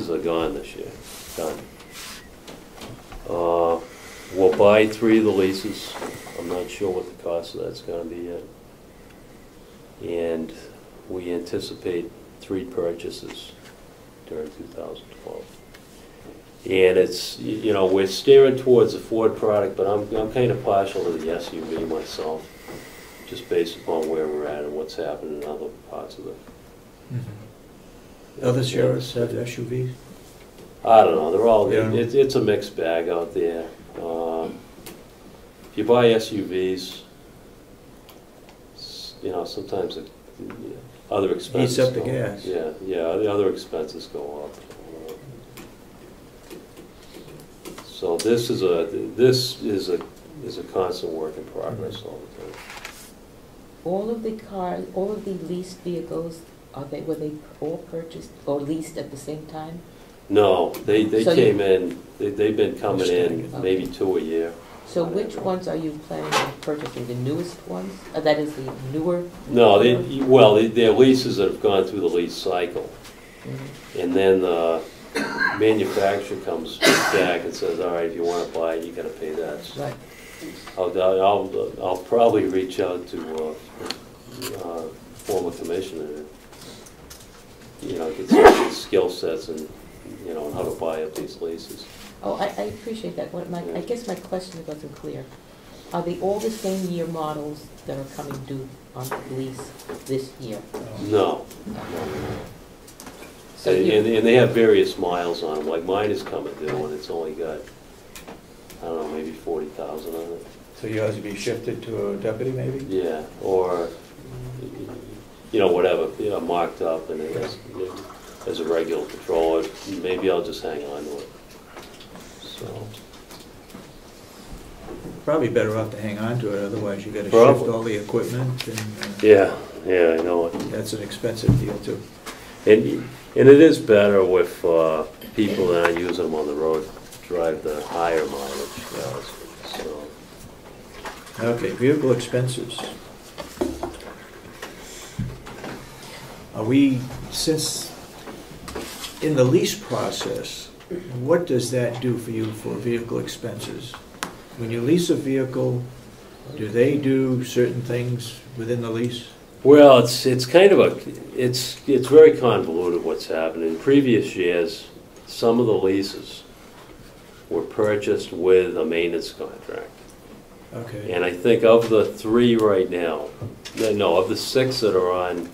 leases are gone this year, done. We'll buy 3 of the leases. I'm not sure what the cost of that's going to be yet. And we anticipate 3 purchases during 2012. And it's, you know, we're steering towards a Ford product, but I'm kind of partial to the SUV myself, just based upon where we're at and what's happening in other parts of it. Mm-hmm. Other sheriffs have SUVs? I don't know. They're all, Yeah. it's a mixed bag out there. If you buy SUVs, you know, sometimes other expenses Heats up the go gas. up. Yeah, the other expenses go up. So this is a constant work in progress all the time. All of the cars, all of the leased vehicles, were they all purchased or leased at the same time? No, they So came in. They've been coming in Okay. maybe 2 a year. So which ones are you planning on purchasing? The newest ones? That is the newer? No, they're leases that have gone through the lease cycle. Mm-hmm. And then the manufacturer comes back and says, all right, if you want to buy it, you got to pay that. Right. I'll probably reach out to former commissioner, you know, get some skill sets and, you know, how to buy up these leases. Oh, I appreciate that. I guess my question wasn't clear. Are they all the same year models that are coming due on lease this year? No. So And they have various miles on them. Like mine is coming due and it's only got, I don't know, maybe 40,000 on it. So yours would be shifted to a deputy maybe? Yeah, or, you know, whatever, you know, marked up and as a regular patroller. Maybe I'll just hang on to it. So. Probably better off to hang on to it, otherwise you gotta Probably. shift all the equipment and Yeah, I know it. that's an expensive deal too. And it is better with people that aren't using them on the road, drive the higher mileage cars. So. Okay, vehicle expenses. Are we, since in the lease process, what does that do for you for vehicle expenses? When you lease a vehicle, do they do certain things within the lease? Well, it's kind of it's very convoluted what's happened. In previous years, some of the leases were purchased with a maintenance contract. Okay. And I think of the 3 right now, no, of the 6 that are on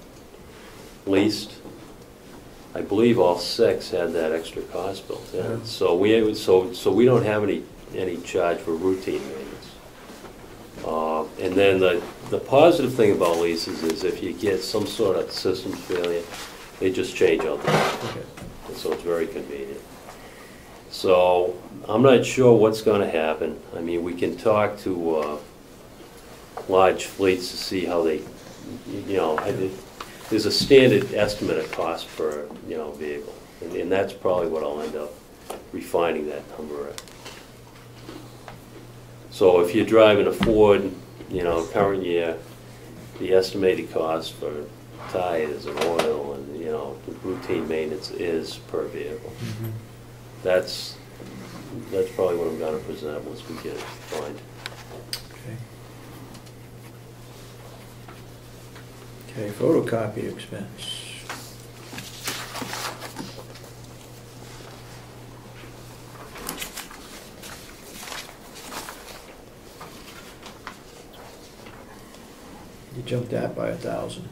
leased, I believe all 6 had that extra cost built in. Yeah. So we don't have any charge for routine maintenance. And then the positive thing about leases is if you get some sort of system failure, they just change out the part. Okay. And so it's very convenient. So I'm not sure what's going to happen. I mean, we can talk to large fleets to see how they, you know, there's a standard estimate of cost per, you know, vehicle. And that's probably what I'll end up refining that number at. So if you're driving a Ford, you know, current year, the estimated cost for tires and oil and, you know, routine maintenance is per vehicle. Mm-hmm. That's probably what I'm going to present once we get it defined. Okay, photocopy expense. You jumped that by 1,000.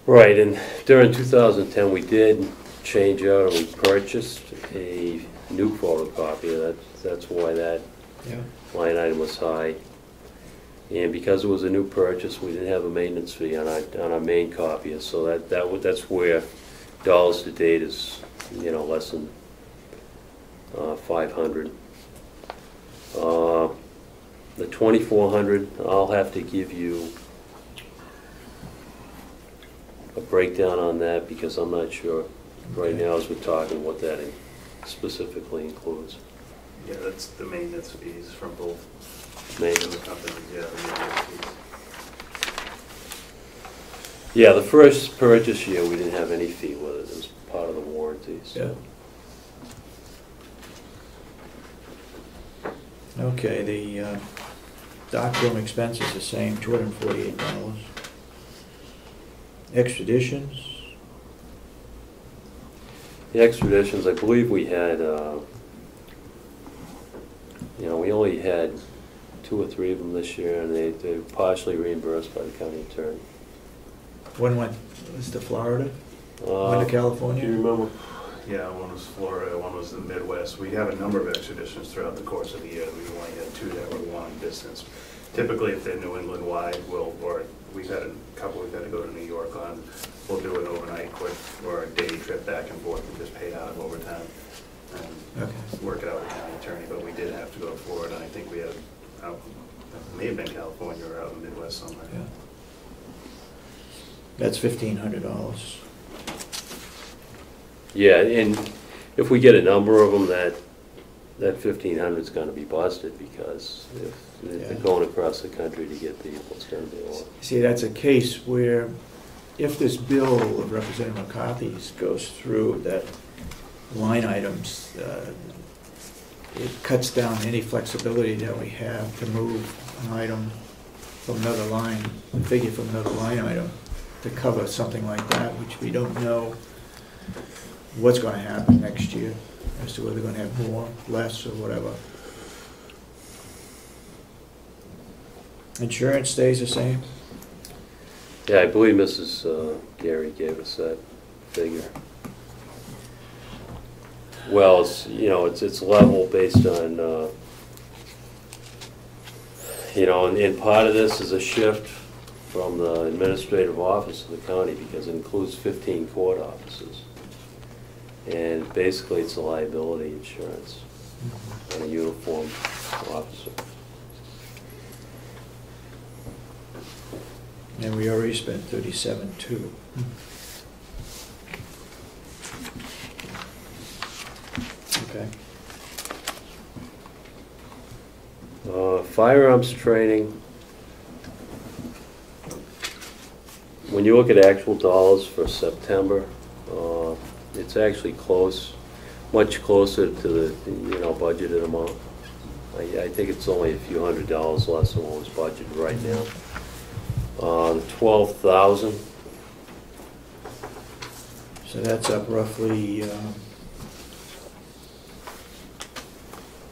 Right, and during 2010 we did change out and we purchased a new photocopier. That's why that Yeah. line item was high. And because it was a new purchase, we didn't have a maintenance fee on our main copier, so that's where dollars to date is, you know, less than 500. The 2,400, I'll have to give you a breakdown on that because I'm not sure right now as we're talking what that specifically includes. Yeah, that's the maintenance fees from both Maintenance. companies, yeah, the maintenance fees. Yeah, the first purchase year we didn't have any fee with it. It was part warranty, so. Okay, the dockroom expense is the same, $248. Extraditions, The extraditions, I believe we had, we only had 2 or 3 of them this year, and they were partially reimbursed by the county attorney. one went, was to Florida, one to Do California? you remember? Yeah, one was Florida, one was the Midwest. We have a number of extraditions throughout the course of the year. We only had 2 that were long distance. Typically, if they're New England wide, we've had a couple we've had to go to New York on. We'll do an overnight quick or a day trip back and forth and just pay it out of overtime and Okay. work it out with the county attorney. But we did have to go to Florida. I think we had, it may have been California or out in the Midwest somewhere. Yeah. That's $1,500. Yeah, and if we get a number of them, that 1,500 is going to be busted, because if they're Yeah. going across the country to get people, it's going to be a lot. See, that's a case where if this bill of Representative McCarthy's goes through, that line items, it cuts down any flexibility that we have to move an item from another line, a figure from another line item to cover something like that, which we don't know what's going to happen next year, as to whether they're going to have more, less, or whatever. Insurance stays the same? Yeah, I believe Mrs. Gary gave us that figure. Well, it's level based on, and part of this is a shift from the administrative office of the county, because it includes 15 court offices. And basically, it's a liability insurance on a uniformed officer. And we already spent 37.2. Okay. Firearms training. When you look at actual dollars for September, it's actually close, much closer to the budgeted amount. I think it's only a few $100s less than what was budgeted right now. 12,000. So that's up roughly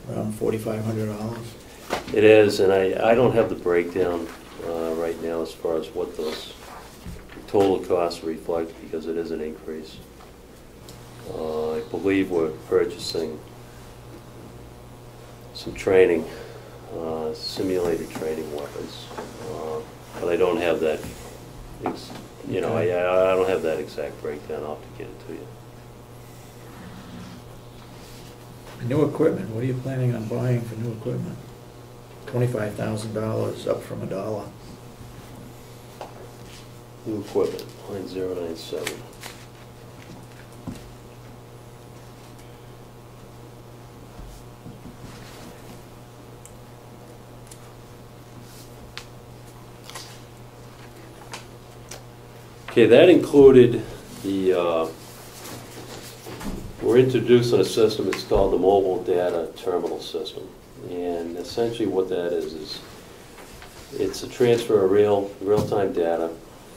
around $4,500. It is, and I don't have the breakdown right now as far as what those total costs reflect, because it is an increase. I believe we're purchasing some training, simulated training weapons, but I don't have that. I don't have that exact breakdown. I'll have to get it to you. New equipment, what are you planning on buying for new equipment? $25,000, up from $1. New equipment, line 097. Okay, that included we're introducing a system, it's called the Mobile Data Terminal System. And essentially what that is it's a transfer of real-time data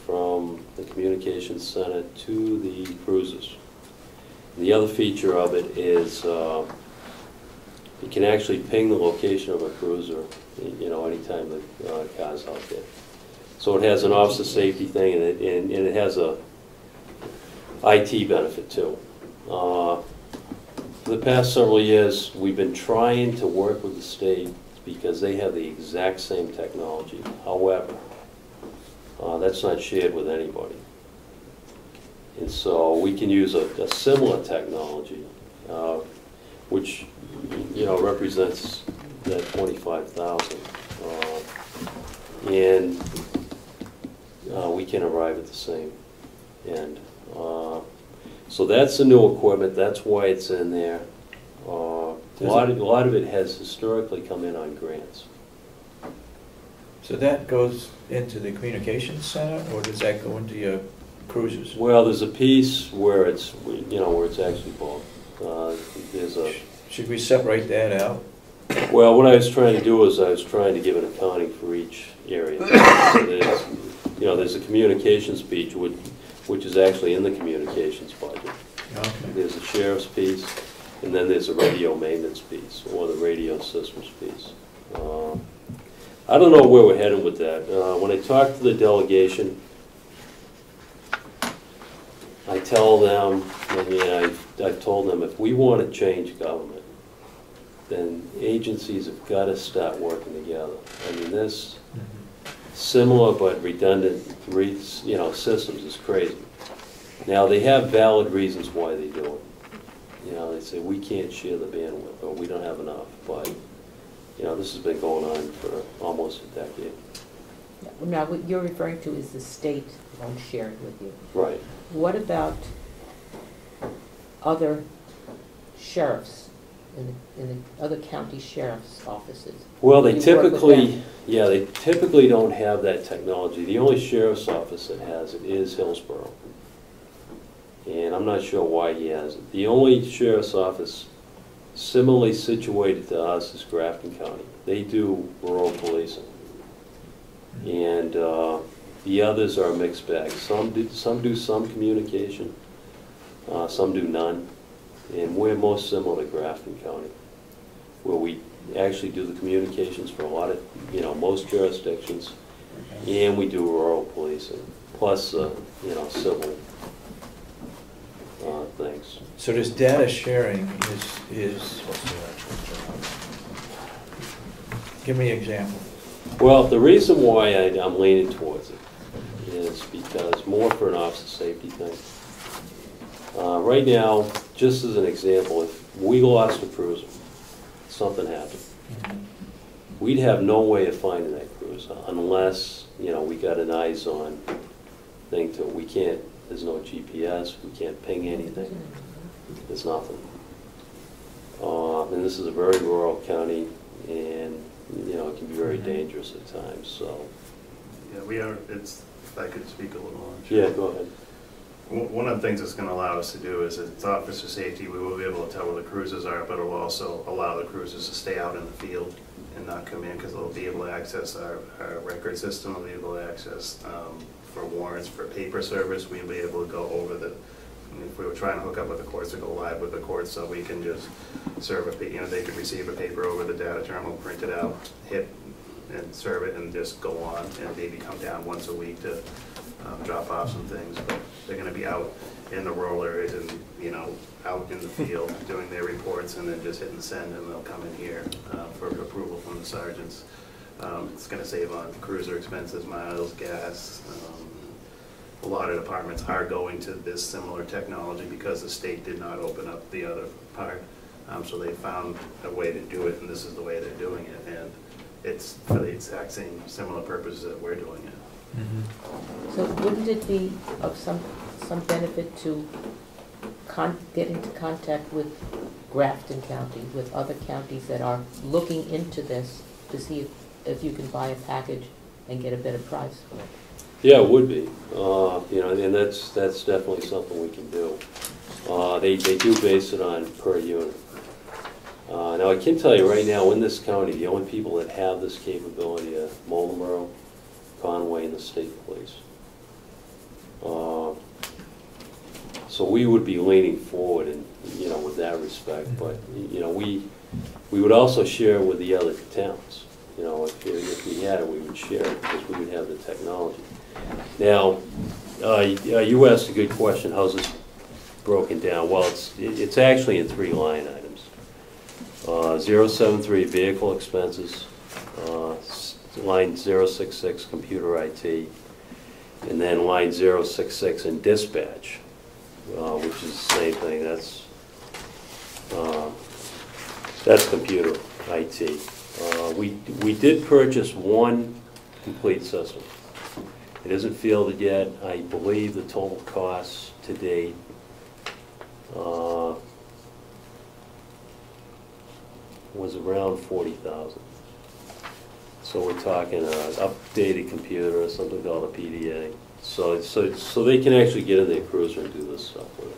from the communications center to the cruisers. The other feature of it is it can actually ping the location of a cruiser, anytime the car's out there. So it has an officer safety thing, and it has a IT benefit too. For the past several years, we've been trying to work with the state because they have the exact same technology. However, that's not shared with anybody. And so we can use a similar technology, which represents that 25,000, and we can arrive at the same end. So that's the new equipment. That's why it's in there. A lot of it has historically come in on grants. So that goes into the communications center, or does that go into your cruisers? Well, there's a piece where it's, you know, where it's actually both. There's a, Should we separate that out? well, what I was trying to do is I was trying to give an accounting for each area. So there's, you know, there's a communications piece, which is actually in the communications budget. Okay. There's a sheriff's piece, and then there's a radio maintenance piece, or the radio systems piece. I don't know where we're headed with that. When I talk to the delegation, I tell them, I mean, I've told them, if we want to change government, then agencies have got to start working together. I mean, this similar but redundant, you know, systems is crazy. Now, they have valid reasons why they do it. You know, they say, we can't share the bandwidth, or we don't have enough, but, you know, this has been going on for almost a decade. Now, what you're referring to is the state won't share it with you. Right. What about other sheriffs in the other county sheriff's offices? Well, they Do you work with typically, them? yeah, they typically don't have that technology. The only sheriff's office that has it is Hillsborough. And I'm not sure why he has it. The only sheriff's office similarly situated to us is Grafton County. They do rural policing. And the others are a mixed bag. Some do some communication, some do none. And we're most similar to Grafton County, where we actually do the communications for a lot of, you know, most jurisdictions, and we do rural policing, plus, you know, civil things. So this data sharing is, give me an example. Well, the reason why I'm leaning towards it is because more for an officer safety thing. Right now, just as an example, if we lost a cruiser, something happened, we'd have no way of finding that cruiser unless, you know, we got an eyes-on thing to it. We can't, there's no GPS, we can't ping anything, there's nothing. And this is a very rural county, and, you know, it can be very dangerous at times, so. Yeah, we are, it's, if I could speak a little more. Yeah, go ahead. One of the things it's going to allow us to do is, it's officer safety, we will be able to tell where the cruisers are, but it will also allow the cruisers to stay out in the field and not come in, because they'll be able to access our record system, they'll be able to access for warrants, for paper service, we'll be able to go over the, I mean, if we were trying to hook up with the courts, to go live with the courts, so we can just serve a, you know, they could receive a paper over the data terminal, print it out, hit and serve it, and just go on, and maybe come down once a week to drop off some things, but they're going to be out in the rural areas and, you know, out in the field doing their reports, and then just hitting send, and they'll come in here for approval from the sergeants. It's going to save on cruiser expenses, miles, gas. A lot of departments are going to this similar technology because the state did not open up the other part. So they found a way to do it, and this is the way they're doing it. And it's for the exact same similar purposes that we're doing it. So wouldn't it be of some benefit to get into contact with Grafton County, with other counties that are looking into this, to see if you can buy a package and get a better price for it? Yeah, it would be. You know, and that's definitely something we can do. They do base it on per unit. Now, I can tell you right now, in this county, the only people that have this capability are Moultonborough, Conway, and the state police. So we would be leaning forward, in, you know, with that respect. But, you know, we would also share with the other towns. You know, if we had it, we would share it because we would have the technology. Now, you asked a good question. How's this broken down? Well, it's actually in 3 line items. 073 vehicle expenses, line 066 computer IT, and then line 066 in dispatch, which is the same thing. That's computer IT. We did purchase 1 complete system. It isn't fielded yet. I believe the total cost to date was around $40,000. So we're talking an updated computer, something called a PDA, So they can actually get in their cruiser and do this stuff with it.